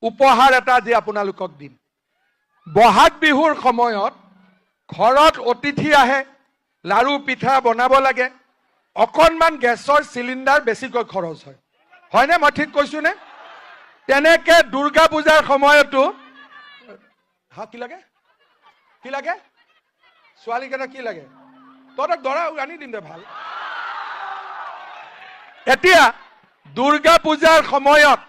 উপহাৰ এটা আজি আপোনালোকক দিম। বহাগ বিহুৰ সময়ত ঘৰত অতিথি আহে, লাৰু পিঠা বনাব লাগে, অকণমান গেছৰ চিলিণ্ডাৰ বেছিকৈ খৰচ হয়, হয়নে? মই ঠিক কৈছো নে? তেনেকে দুৰ্গা পূজাৰ সময়তো কি লাগে? কি লাগে? ছোৱালীকেইটা কি লাগে? তহঁতক দৰা আনি দিম দে ভাল। এতিয়া দুৰ্গা পূজাৰ সময়ত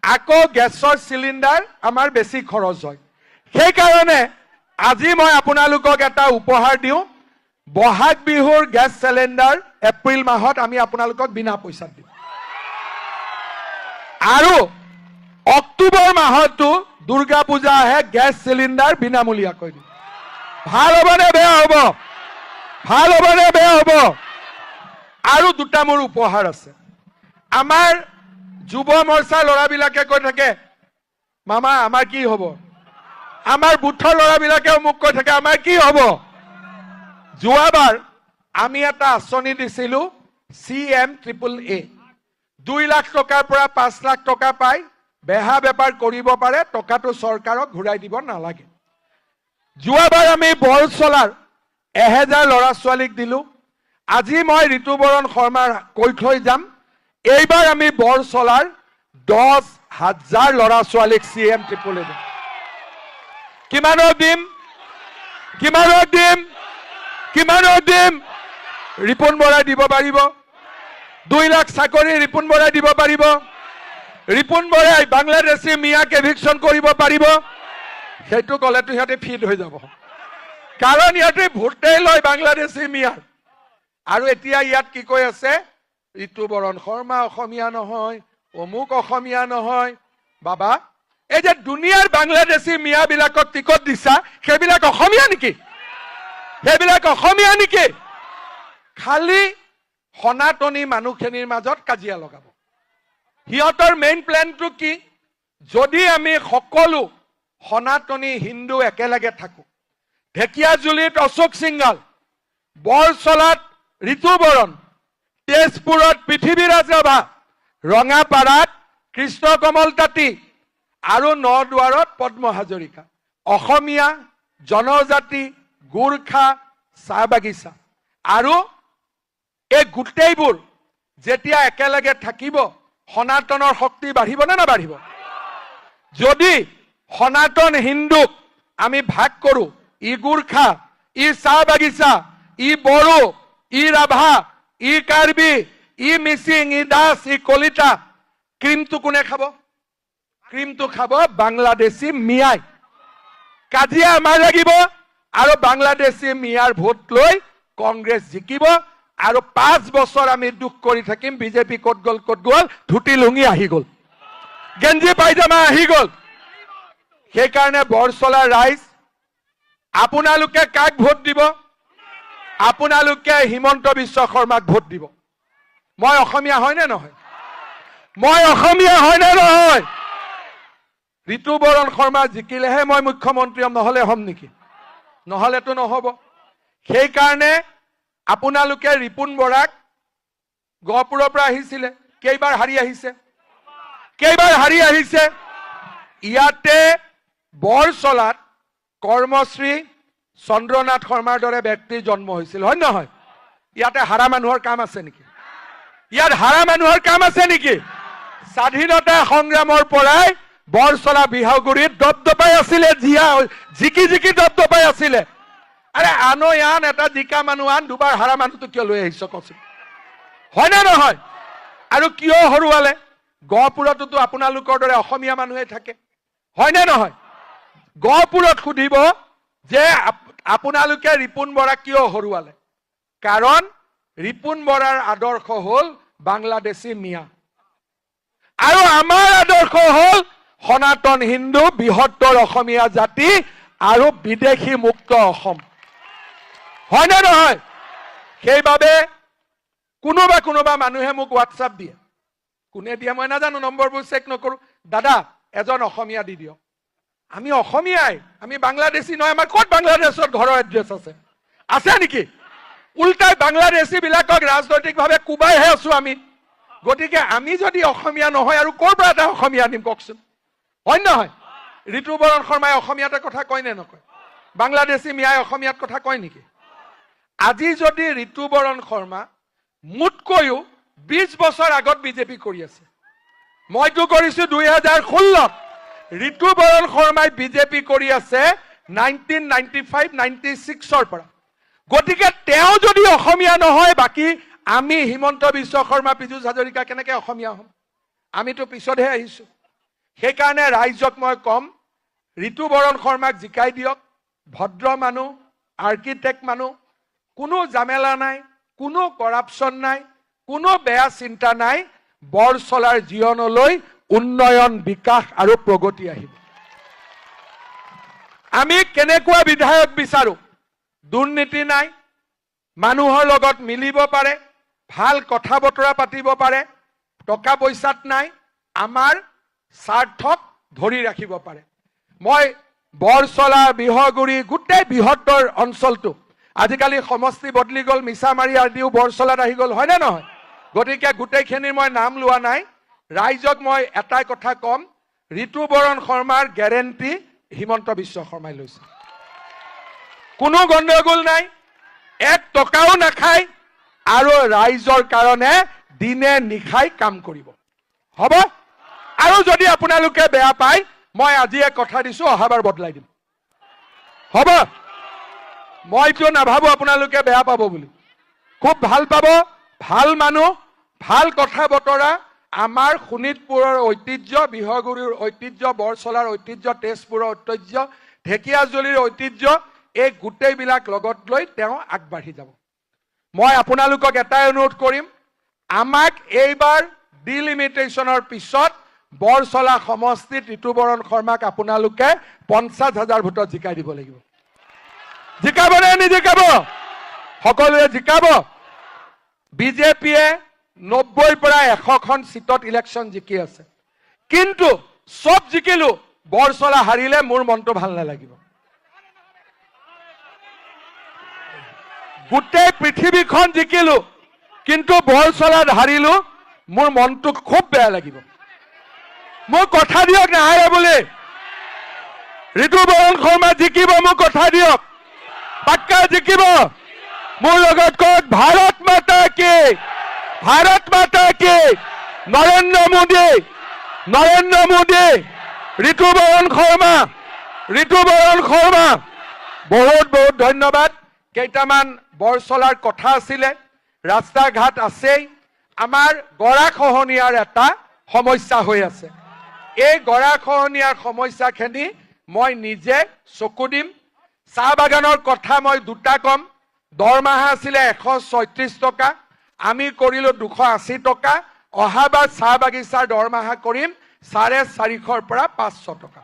আকৌ গেছৰ চিলিণ্ডাৰ আমাৰ বেছি খৰচ হয়। সেইকাৰণে আজি মই আপোনালোকক এটা উপহাৰ দিওঁ। বহাগ বিহুৰ গেছ চিলিণ্ডাৰ এপ্ৰিল মাহত আমি আপোনালোকক বিনা পইচাত দিম। আৰু অক্টোবৰ মাহতো দুৰ্গা পূজা আহে, গেছ চিলিণ্ডাৰ বিনামূলীয়াকৈ দিম। ভাল হ'বনে বেয়া হ'ব? ভাল হ'বনে বেয়া হ'ব? আৰু দুটা মোৰ উপহাৰ আছে। আমাৰ যুৱ মৰ্চাৰ ল'ৰাবিলাকে কৈ থাকে, মামা আমাৰ কি হ'ব? আমাৰ বুথৰ ল'ৰাবিলাকেও মোক কৈ থাকে, আমাৰ কি হ'ব? যোৱাবাৰ আমি এটা আঁচনি দিছিলো, CMAAA। 2 লাখ টকাৰ পৰা 5 লাখ টকা পাই বেহা বেপাৰ কৰিব পাৰে, টকাটো চৰকাৰক ঘূৰাই দিব নালাগে। যোৱাবাৰ আমি বৰচলাৰ 1000 ল'ৰা ছোৱালীক দিলো। আজি মই ঋতুবৰণ শৰ্মাৰ কৈ থৈ যাম, এইবাৰ আমি বৰচলাৰ 10,000 ল'ৰা ছোৱালীক CMAAA দিম। কিমানৰ দিম? কিমানৰ দিম? কিমানৰ দিম? ৰিপুণ বৰাই দিব পাৰিব। 2 লাখ চাকৰি ৰিপুণ বৰাই দিব পাৰিব। ৰিপুণ বৰাই বাংলাদেশী মিয়াক এভিকশ্যন কৰিব পাৰিব। সেইটো ক'লেতো সিহঁতে ফিট হৈ যাব, কাৰণ সিহঁতে ভোটেই লয় বাংলাদেশী মিয়াৰ। আৰু এতিয়া ইয়াত কি কৈ আছে, ঋতুবৰণ শৰ্মা অসমীয়া নহয়, অমুক অসমীয়া নহয়। বাবা, এই যে দুনিয়াৰ বাংলাদেশী মিয়াবিলাকক টিকট দিছা, সেইবিলাক অসমীয়া নেকি? সেইবিলাক অসমীয়া নেকি? খালি সনাতনী মানুহখিনিৰ মাজত কাজিয়া লগাব। সিহঁতৰ মেইন প্লেনটো কি? যদি আমি সকলো সনাতনী হিন্দু একেলগে থাকো, ঢেকিয়াজুলিত অশোক সিংগাল, বৰচলাত ঋতুবৰণ, তেজপুৰত পৃথিৱীৰাজ ৰাভা, ৰঙাপাৰাত কৃষ্ণ কমল তাঁতী আৰু নদুৱাৰত পদ্ম হাজৰিকা, অসমীয়া, জনজাতি, গোৰ্খা, চাহ বাগিচা, আৰু এই গোটেইবোৰ যেতিয়া একেলগে থাকিব, সনাতনৰ শক্তি বাঢ়িব নে নাবাঢ়িব? যদি সনাতন হিন্দুক আমি ভাগ কৰো, ই গোৰ্খা, ই চাহ বাগিচা, ই বড়ো, ই ৰাভা, ই কাৰ্বি, ই মিচিং, ই দাস, ই কলিতা, ক্ৰীমটো কোনে খাব? ক্ৰীমটো খাব বাংলাদেশী মিয়াই। কাজিয়া আমাৰ লাগিব, আৰু বাংলাদেশী মিয়াৰ ভোট লৈ কংগ্ৰেছ জিকিব। আৰু 5 বছৰ আমি দুখ কৰি থাকিম, বিজেপি ক'ত গ'ল ক'ত গ'ল, ধুতি লুঙি আহি গ'ল, গেঞ্জি পাইজামা আহি গ'ল। সেইকাৰণে বৰচলাৰ ৰাইজ, আপোনালোকে কাক ভোট দিব? আপোনালোকে হিমন্ত বিশ্ব শৰ্মাক ভোট দিব। মই অসমীয়া হয় নে নহয়? মই অসমীয়া হয় নে নহয়? ঋতুবৰণ শৰ্মা জিকিলেহে মই মুখ্যমন্ত্ৰী হ'ম, নহ'লে হ'ম নেকি? নহ'লেতো নহ'ব। সেইকাৰণে আপোনালোকে ৰিপুণ বৰাক, গহপুৰৰ পৰা আহিছিলে, কেইবাৰ হাৰি আহিছে, কেইবাৰ হাৰি আহিছে। ইয়াতে বৰচলাত কৰ্মশ্ৰী চন্দ্ৰনাথ শৰ্মাৰ দৰে ব্যক্তিৰ জন্ম হৈছিল, হয় নহয়? ইয়াতে হাৰা মানুহৰ কাম আছে নেকি? ইয়াত হাৰা মানুহৰ কাম আছে নেকি? স্বাধীনতা সংগ্ৰামৰ পৰাই বৰচলা বিহাগুৰিত দপদপাই আছিলে, জিকি জিকি দপদপাই আছিলে। আৰে আন এটা জিকা মানুহ আন, 2বাৰ হাৰা মানুহটো কিয় লৈ আহিছ কচোন? হয় নে নহয়? আৰু কিয় হৰুৱালে? গহপুৰতো আপোনালোকৰ দৰে অসমীয়া মানুহে থাকে, হয় নে নহয়? গহপুৰত সুধিব যে আপোনালোকে ৰিপুণ বৰাক কিয় হৰুৱালে? কাৰণ ৰিপুণ বৰাৰ আদৰ্শ হ'ল বাংলাদেশী মিয়া, আৰু আমাৰ আদৰ্শ হ'ল সনাতন হিন্দু, বৃহত্তৰ অসমীয়া জাতি আৰু বিদেশী মুক্ত অসম, হয় নে নহয়? সেইবাবে কোনোবা মানুহে মোক হোৱাটছআপ দিয়ে, কোনে দিয়ে মই নাজানো, নম্বৰবোৰ চেক নকৰো। দাদা এজন অসমীয়া দি দিয়ক। আমি অসমীয়াই, আমি বাংলাদেশী নহয়। আমাৰ ক'ত বাংলাদেশত ঘৰৰ এড্ৰেছ আছে? আছে নেকি? উল্টাই বাংলাদেশী বিলাকক ৰাজনৈতিকভাৱে কোবাইহে আছো আমি। গতিকে আমি যদি অসমীয়া নহয় আৰু ক'ৰ পৰা এটা অসমীয়া আনিম কওকচোন? হয় নহয়? ঋতুবৰণ শৰ্মাই অসমীয়াতে কথা কয় নে নকয়? বাংলাদেশী মিয়াই অসমীয়াত কথা কয় নেকি? আজি যদি ঋতুবৰণ শৰ্মা মোতকৈও 20 বছৰ আগত বিজেপি কৰি আছে, মইতো কৰিছো 2016। ঋতুবৰণ শৰ্মাই বিজেপি কৰি আছে 1995-96ৰ পৰা। গতিকে তেওঁ যদি অসমীয়া নহয়, বাকী আমি হিমন্ত বিশ্ব শৰ্মা, পীযুষ হাজৰিকা কেনেকে অসমীয়া হ'ম? আমিতো পিছতহে আহিছো। সেইকাৰণে ৰাইজক মই কম, ঋতুবৰণ শৰ্মাক জিকাই দিয়ক। ভদ্ৰ মানুহ, আৰ্কিটেক্ট মানুহ, কোনো জামেলা নাই, কোনো কৰাপশ্যন নাই, কোনো বেয়া চিন্তা নাই। বৰছলাৰ জীৱনলৈ উন্নয়ন, বিকাশ আৰু প্ৰগতি আহিব। আমি কেনেকুৱা বিধায়ক বিচাৰো? দুৰ্নীতি নাই, মানুহৰ লগত মিলিব পাৰে, ভাল কথা বতৰা পাতিব পাৰে, টকা পইচাত নাই, আমাৰ স্বাৰ্থক ধৰি ৰাখিব পাৰে। মই বৰছলা, বিহগুৰি, গোটেই বৃহত্তৰ অঞ্চলটো, আজিকালি সমষ্টি বদলি গ'ল, মিছামাৰী আদিও বৰছলাত আহি গ'ল, হয়নে নহয়? গতিকে গোটেইখিনিৰ মই নাম লোৱা নাই। ৰাইজক মই এটাই কথা কম, ঋতুবৰণ শৰ্মাৰ গেৰেণ্টি হিমন্ত বিশ্ব শৰ্মাই লৈছে। কোনো গণ্ডগোল নাই, 1 টকাও নাখায় আৰু ৰাইজৰ কাৰণে দিনে নিশাই কাম কৰিব। হ'ব? আৰু যদি আপোনালোকে বেয়া পায়, মই আজিয়ে কথা দিছো, অহাবাৰ বদলাই দিম। হ'ব? মইতো নাভাবো আপোনালোকে বেয়া পাব বুলি। খুব ভাল পাব, ভাল মানুহ, ভাল কথা বতৰা। আমাৰ শোণিতপুৰৰ ঐতিহ্য, বিহগুৰিৰ ঐতিহ্য, বৰছলাৰ ঐতিহ্য, তেজপুৰৰ ঐতিহ্য, ঢেকীয়াজুলিৰ ঐতিহ্য, এই গোটেইবিলাক লগত লৈ তেওঁ আগবাঢ়ি যাব। মই আপোনালোকক এটাই অনুৰোধ কৰিম, আমাক এইবাৰ ডিলিমিটেশ্যনৰ পিছত বৰছলা সমষ্টিত ঋতুবৰণ শৰ্মাক আপোনালোকে 50,000 ভোটত জিকাই দিব লাগিব। জিকাব নে নিজিকাব? সকলোৱে জিকাব। বিজেপিয়ে 90ৰ পৰা 100খন চিটত ইলেকশ্যন জিকি আছে, কিন্তু চব জিকিলো, বৰছলা হাৰিলে মোৰ মনটো ভাল নালাগিব। গোটেই পৃথিৱীখন জিকিলো, কিন্তু বৰছলাত হাৰিলো, মোৰ মনটো খুব বেয়া লাগিব। মোক কথা দিয়ক নাহাৰে বুলি। ঋতুবৰণ শৰ্মা জিকিব, মোক কথা দিয়ক। পাক্কা জিকিব। মোৰ লগত কওক, ভাৰত মাতা কি, ভাৰত মাতা কি, নৰেন্দ্ৰ মোদী, নৰেন্দ্ৰ মোদী, ঋতুবৰণ শৰ্মা, ঋতুবৰণ শৰ্মা। বহুত বহুত ধন্যবাদ। কেইটামান বৰছলাৰ কথা আছিলে, ৰাস্তা ঘাট আছেই। আমাৰ গৰাখহনীয়াৰ এটা সমস্যা হৈ আছে। এই গৰাখহনীয়াৰ সমস্যাখিনি মই নিজে চকু দিম। চাহ বাগানৰ কথা মই দুটা কম। দৰমহা আছিলে 136 টকা, আমি কৰিলো 280 টকা। অহাবাৰ চাহ বাগিচাৰ দৰমহা কৰিম 450ৰ পৰা 500 টকা।